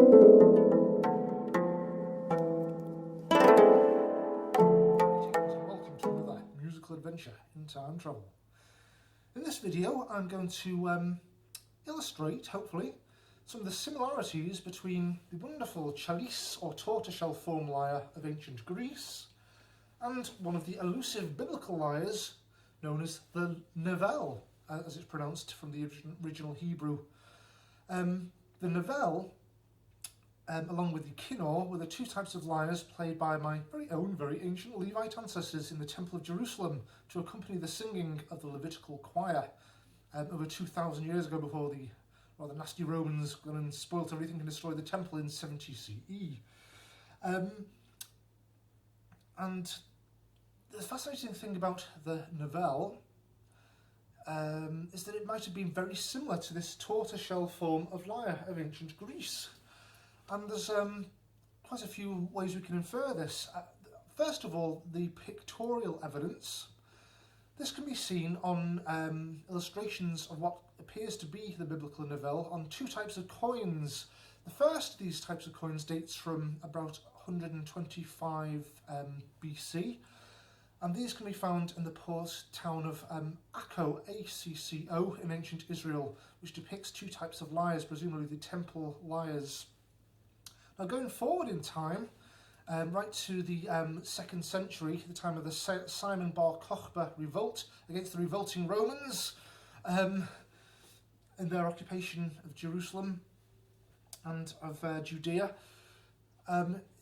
Welcome to another musical adventure in time travel. In this video I'm going to illustrate, hopefully, some of the similarities between the wonderful Chelys or tortoiseshell form lyre of ancient Greece and one of the elusive biblical lyres known as the Nevel, as it's pronounced from the original Hebrew. The Nevel, along with the kinnor, were the two types of lyres played by my very own, very ancient Levite ancestors in the Temple of Jerusalem to accompany the singing of the Levitical choir over 2,000 years ago, before the rather nasty Romans gone and spoilt everything and destroyed the temple in 70 CE. And the fascinating thing about the Nevel is that it might have been very similar to this tortoiseshell form of lyre of ancient Greece. And there's quite a few ways we can infer this. First of all, the pictorial evidence. This can be seen on illustrations of what appears to be the biblical Nevel on two types of coins. The first of these types of coins dates from about 125 BC, and these can be found in the port town of Acco, A-C-C-O, in ancient Israel, which depicts two types of lyres, presumably the temple lyres. Now, going forward in time, right to the 2nd century, the time of the Simon Bar Kokhba revolt against the revolting Romans in their occupation of Jerusalem and of Judea.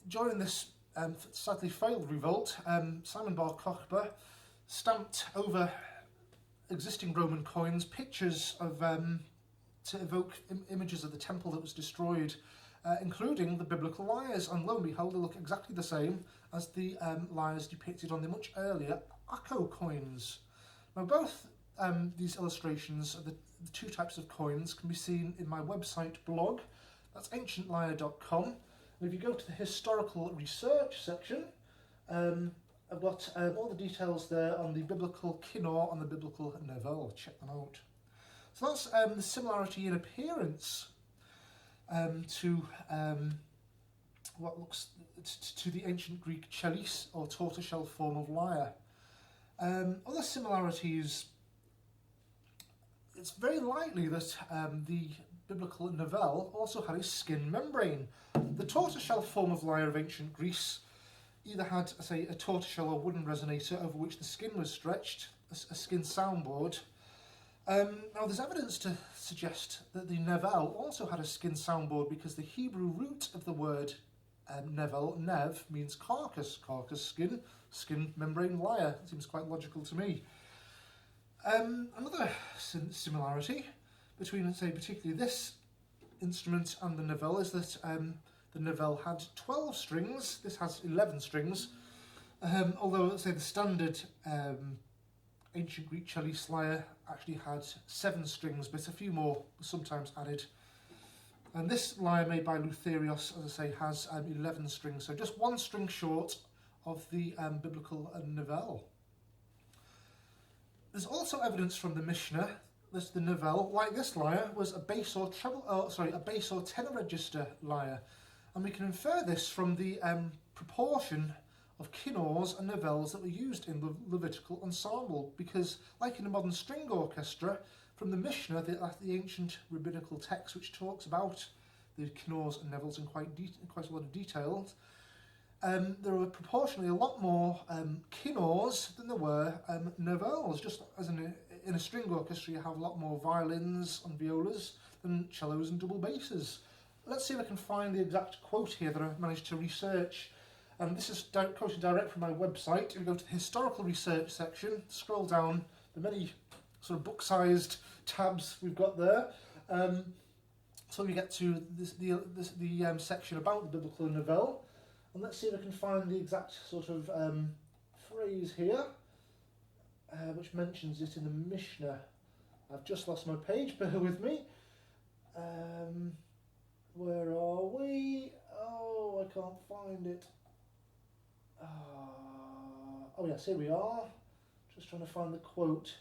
During this sadly failed revolt, Simon Bar Kokhba stamped over existing Roman coins pictures of to evoke images of the temple that was destroyed, including the biblical lyres, and lo and behold, they look exactly the same as the lyres depicted on the much earlier Acco coins. Now, both these illustrations of the two types of coins can be seen in my website blog. That's ancientlyre.com. And if you go to the historical research section, I've got all the details there on the biblical kinnor and the biblical Nevel. Check them out. So that's the similarity in appearance to what looks to the ancient Greek Chelys or tortoiseshell form of lyre. Other similarities: it's very likely that the biblical Nevel also had a skin membrane. The tortoiseshell form of lyre of ancient Greece either had, say, a tortoiseshell or wooden resonator over which the skin was stretched, a skin soundboard. Now, there's evidence to suggest that the Nevel also had a skin soundboard, because the Hebrew root of the word Nevel, nev, means carcass, skin membrane lyre. It seems quite logical to me. Another similarity between, say, particularly this instrument and the Nevel is that the Nevel had 12 strings, this has 11 strings, although, say, the standard ancient Greek Chelys lyre actually had 7 strings, but a few more were sometimes added. And this lyre, made by Lutherios, as I say, has 11 strings, so just 1 string short of the biblical Nevel. There's also evidence from the Mishnah that the Nevel, like this lyre, was a bass or tenor register lyre, and we can infer this from the proportion of kinnors and Nevels that were used in the Levitical ensemble, because, like in a modern string orchestra, from the Mishnah, the ancient rabbinical text which talks about the kinnors and Nevels in quite a lot of detail, there were proportionally a lot more kinnors than there were Nevels. Just as in a string orchestra, you have a lot more violins and violas than cellos and double basses. Let's see if I can find the exact quote here that I managed to research. This is quoted direct from my website. If you go to the historical research section, scroll down the many sort of book-sized tabs we've got there. So we get to the section about the biblical Nevel, and let's see if I can find the exact sort of phrase here, which mentions it in the Mishnah. I've just lost my page, bear with me. Where are we? Oh, I can't find it. Oh yes, here we are. Just trying to find the quote.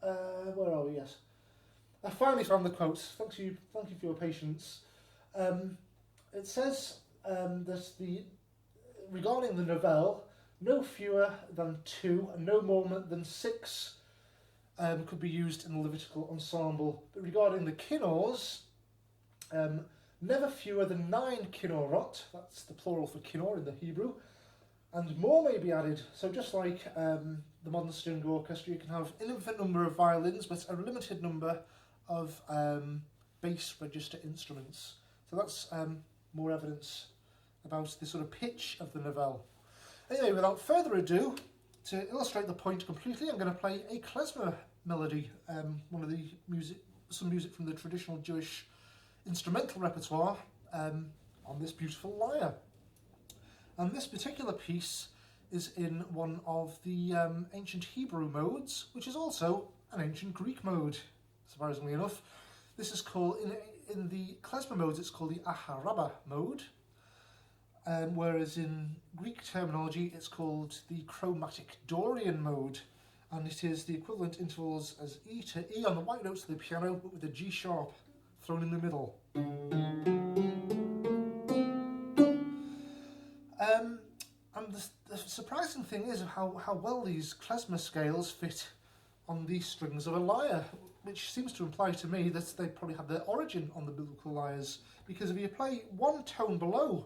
Where are we? Yes. I finally found the quote. Thank you for your patience. It says that regarding the Nevel, no fewer than 2 and no more than 6 could be used in the Levitical ensemble. But regarding the kinnors, never fewer than 9 kinnorot, that's the plural for kinnor in the Hebrew, and more may be added. So just like the modern string orchestra, you can have an infinite number of violins, but a limited number of bass register instruments. So that's more evidence about the sort of pitch of the Nevel. Anyway, without further ado, to illustrate the point completely, I'm going to play a klezmer melody, some music from the traditional Jewish instrumental repertoire on this beautiful lyre. And this particular piece is in one of the ancient Hebrew modes, which is also an ancient Greek mode, surprisingly enough. This is called, in the Klezmer modes, it's called the Aharaba mode, whereas in Greek terminology, it's called the chromatic Dorian mode, and it is the equivalent intervals as E to E on the white notes of the piano, but with a G sharp thrown in the middle. And the surprising thing is how well these klezmer scales fit on the strings of a lyre, which seems to imply to me that they probably have their origin on the biblical lyres, because if you play one tone below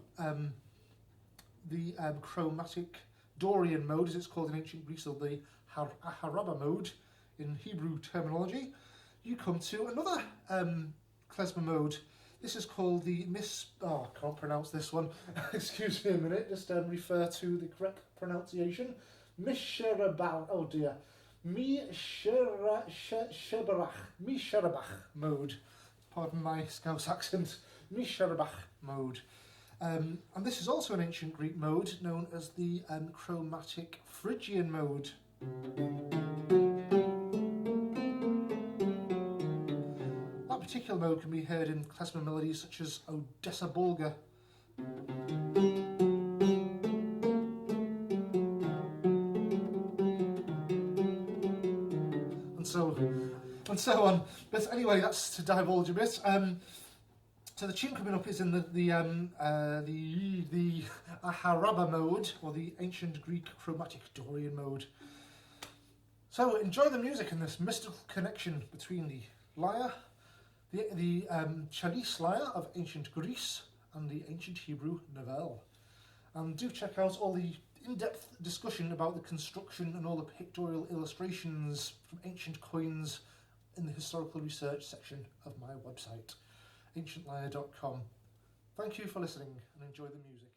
the chromatic Dorian mode, as it's called in ancient Greece, or the Aharaba mode in Hebrew terminology, you come to another klezmer mode. This is called the I can't pronounce this one. Excuse me a minute, just refer to the correct pronunciation. Misherabach, oh dear. Misherabach mode. Pardon my Scouse accent. Misherabach mode. And this is also an ancient Greek mode known as the chromatic Phrygian mode. That particular mode can be heard in klezmer melodies such as Odessa Bulgar. And so on. But anyway, that's to divulge a bit. So the tune coming up is in the Aharaba mode, or the ancient Greek chromatic Dorian mode. So enjoy the music and this mystical connection between the lyre, the Chelys lyre of ancient Greece, and the ancient Hebrew Nevel. And do check out all the in-depth discussion about the construction and all the pictorial illustrations from ancient coins in the historical research section of my website, ancientlyre.com. Thank you for listening and enjoy the music.